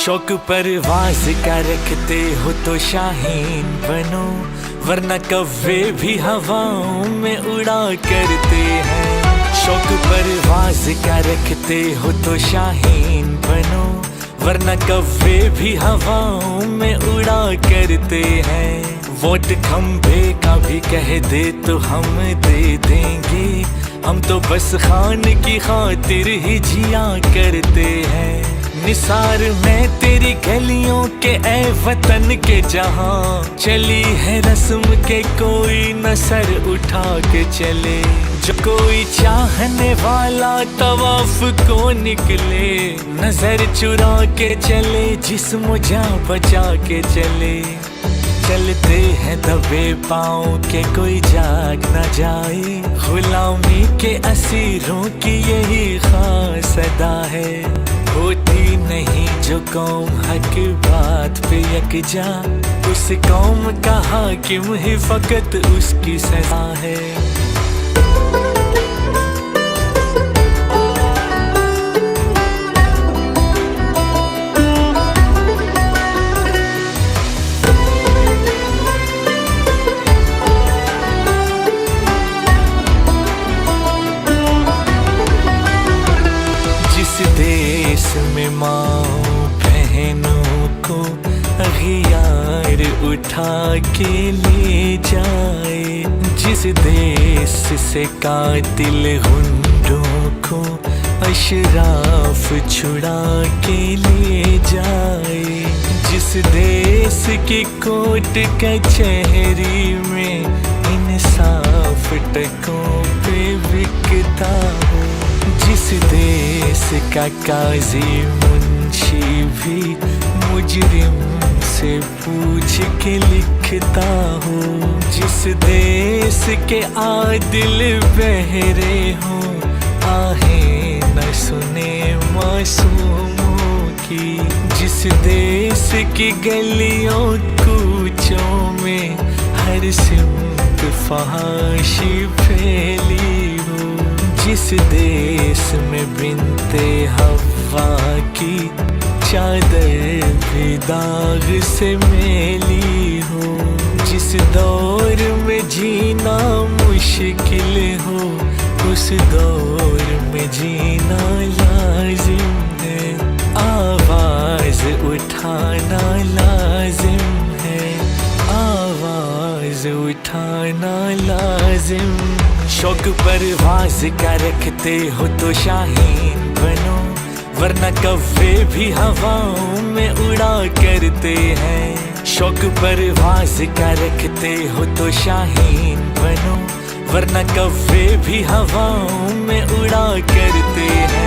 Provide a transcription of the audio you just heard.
शौक परवाज का रखते हो तो शाहीन बनो, वरना कव्वे भी हवाओं में उड़ा करते हैं। शौक परवाज का रखते हो तो शाहीन बनो, वरना कव्वे भी हवाओं में उड़ा करते हैं। वोट खंबे का भी कह दे तो हम दे देंगे, हम तो बस खान की खातिर ही जिया करते हैं। निसार में तेरी गलियों के ए वतन के जहां चली है रस्म के कोई न सर उठा के चले। जो कोई चाहने वाला तवाफ को निकले, नजर चुरा के चले जिस्म जान बचा के चले। चलते हैं दबे पाँव के कोई जाग न जाए, गुलामी के असीरों की यही खास अदा है। होती नहीं जो कौम हक बात पे यकजा, उस कौम का हाकिम ही फकत उसकी सजा है। देश में माँ बहनों को अगियार उठा के ले जाए, जिस देश से कातिल गुंडों को अशराफ छुड़ा के ले जाए, जिस देश की कोर्ट कचहरी में इंसाफ टकों पे बिकता हो, जिस देश का काजी मुंशी भी मुजरिम से पूछ के लिखता हो, जिस देश के आदिल बहरे हो आहें न सुने मासूमों की, जिस देश की गलियों कूचों में हर सिमत फहाशी फैली हो, जिस देश में बिनते हवा की चादर भी दाग से मेली हो, जिस दौर में जीना मुश्किल हो उस दौर में जीना लाजिम है। आवाज उठाना लाजिम है, आवाज उठाना लाजिम। शौक परवाज का रखते हो तो शाहीन बनो, वरना कव्वे भी हवाओं में उड़ा करते हैं। शौक परवाज का रखते हो तो शाहीन बनो, वरना कव्वे भी हवाओं में उड़ा करते हैं।